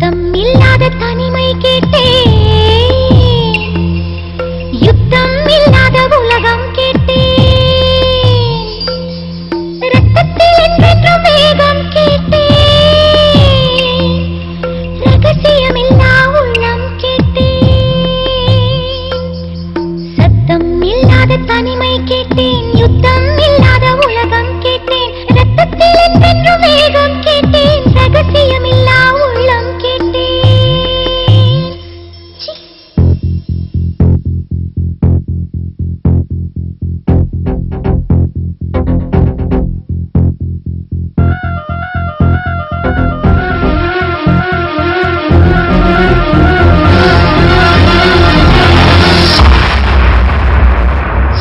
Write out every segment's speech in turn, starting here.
சத்தம் இல்லாத தனிமை கேட்டேன், யுத்தம் இல்லாத உலகம் கேட்டேன், ரத்தத்தில் என்றென்றும் வேகம் கேட்டேன், ரகசியமில்லா உள்ளம் கேட்டேன். சத்தம் இல்லாத தனிமை கேட்டேன், யுத்தம் இல்லாத உலகம் கேட்டேன், ரத்தத்தில் என்றென்றும் வேகம் கேட்டேன், ரகசியமில்லா உள்ளம் கேட்டேன்.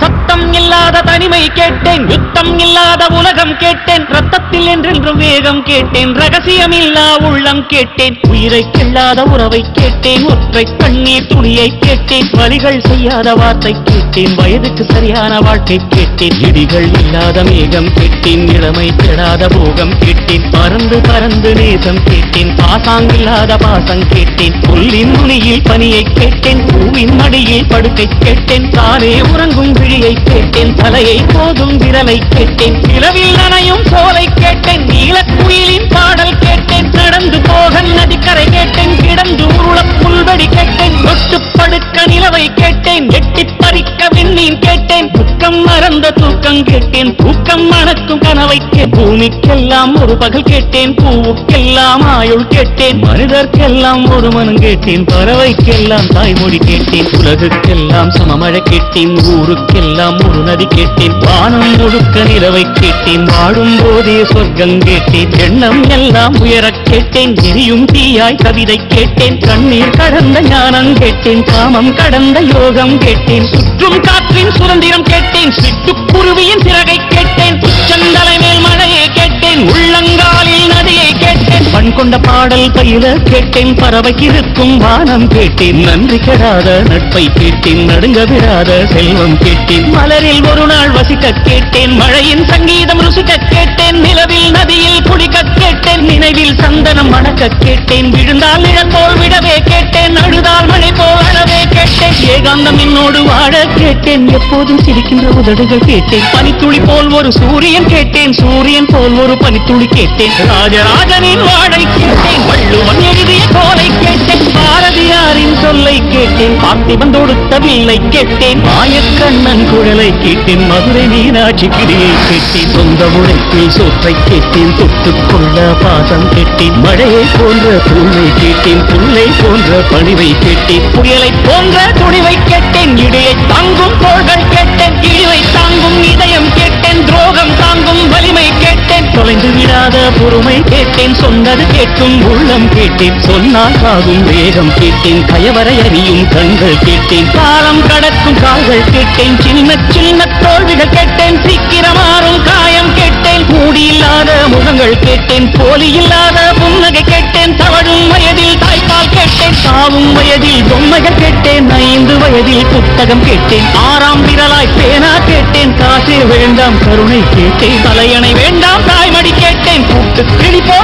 சத்தம் இல்லாத தனிமை கேட்டேன், யுத்தம் இல்லாத உலகம் கேட்டேன், ரத்தத்தில் என்றென்றும் வேகம் கேட்டேன், ரகசியம் இல்லா உள்ளம் கேட்டேன். உயிரை கிள்ளாத உறவை கேட்டேன், ஒற்றை கண்ணீர் துணியை கேட்டேன், வலிகள் செய்யாத வார்த்தை கேட்டேன், வயதுக்கு சரியான வாழ்க்கை கேட்டேன், இடிகள் இல்லாத மேகம் கேட்டேன், இளமை கெடாத போகம் கேட்டேன், பறந்து பறந்து நேசம் கேட்டேன், பாசாங்கில்லாத பாசம் கேட்டேன், புல்லின் நுனியில் பனியை கேட்டேன், பூவின் மடியில் படுக்கை கேட்டேன், தானே உறங்கும் விழியை கேட்டேன், தலையை போதும் விரலை கேட்டேன், நிலவில் நனையும் சோலை கேட்டேன், நீலக்குயிலின் பாடல் கேட்டேன், நடந்து போக நதிக்கரை கேட்டேன், கிடந்து உருள புல்வெடி கேட்டேன், தொட்டு படுக்க நிலவை கேட்டேன், எட்டி பறிக்க விண்மீன் கேட்டேன், துக்கம் மறந்த தூக்கம் கேட்டேன், தூக்கம் மணக்கும் கனவை பூமிக்கெல்லாம் ஒரு பகல் கேட்டேன், பூவுக்கெல்லாம் ஆயுள் கேட்டேன், மனிதர்க்கெல்லாம் ஒரு மனம் கேட்டேன், பறவைக்கெல்லாம் தாய்மொழி கேட்டேன், உலகுக்கெல்லாம் சமமழை கேட்டேன், ஊருக்கெல்லாம் ஒரு நதி கேட்டேன், வானம் முழுக்க நிலவை கேட்டேன், வாழும் போதே சொர்க்கம் கேட்டேன், எண்ணம் எல்லாம் உயரக் கேட்டேன், எரியும் தீயாய் கவிதை கேட்டேன், கண்ணீர் கடந்த ஞானம் கேட்டேன், காமம் கடந்த யோகம் கேட்டேன், சுற்றும் காற்றின் சுதந்திரம் கேட்டேன், சிட்டுக்குருவியின் சிறகை கேட்டேன், உச்சந்தலை மேல் மழையை கேட்டேன், உள்ளங்காலில் நதியை கேட்டேன், பண் கொண்ட பாடல் பயில கேட்டேன், பறவைக்கு இருக்கும் வானம் கேட்டேன், நன்றி கெடாத நட்பை கேட்டேன், நடுங்க விடாத செல்வம் கேட்டேன், மலரில் ஒரு நாள் வசிக்க கேட்டேன், மழையின் சங்கீதம் ருசிக்க கேட்டேன், நிலவில் நதியில் குளிக்க கேட்டேன், நினைவில் சந்தனம் மணக்க கேட்டேன், விழுந்தால் நிழல் போல் விடவே கேட்டேன், அழுதால் மழை போல் அழவே கேட்டேன், ஏகாந்தம் என்னோடு வாழ கேட்டேன், எப்போதும் சிரிக்கின்ற உதடுகள் கேட்டேன், பனித்துளி போல் ஒரு சூரியன் கேட்டேன், சூரியன் போல் ஒரு பனித்துளி கேட்டேன், ராஜராஜனின் வாழை கேட்டேன், வள்ளுவன் எழுதிய கோலை கேட்டேன், பாரதியாரின் சொல்லை கேட்டேன், பார்த்திபன் தொடுத்த வில்லை கேட்டேன், மாயக்கண்ணன் குழலை கேட்டேன், மதுரை மீனாட்சி கிரியை கேட்டேன், சொந்த உழைப்பில் சோற்றை கேட்டேன், தொட்டுக்கொள்ள பாசம் கேட்டேன், மழையை போன்ற பூவை கேட்டேன், புல்லை போன்ற பணிவை கேட்டேன், புயலை போன்ற துணிவை கேட்டேன், இடையை தாங்கும் தோள்கள் கேட்டேன், இழிவை தாங்கும் இதயம் கேட்டேன், துரோகம் தாங்கும் வலிமை கேட்டேன், தொலைந்து விடாத பொறுமை கேட்டேன், சொன்னது கேட்கும் உள்ளம் கேட்டேன், சொன்னால் ஆகும் வேகம் கேட்டேன், கயவரை அறியும் கண்கள் கேட்டேன், காலம் கடக்கும் கால்கள் கேட்டேன், சின்ன சின்ன தோல்விகள் கேட்டேன், சீக்கிரமாறும் காயம் கேட்டேன், மூடியில்லாத முகங்கள் கேட்டேன், போலி இல்லாத புன்னகை கேட்டேன், தவழும் வயதில் தாய்ப்பால் கேட்டேன், சாவும் வயதில் பொம்மைகள் கேட்டேன், 5 வயதில் புத்தகம் கேட்டேன், 6ஆம் விரலாய் பேனா கேட்டேன், காசே வேண்டாம் கருணை கேட்டேன், தலையணை வேண்டாம் தாய்மடி கேட்டேன், கூட்டு கிளி போல்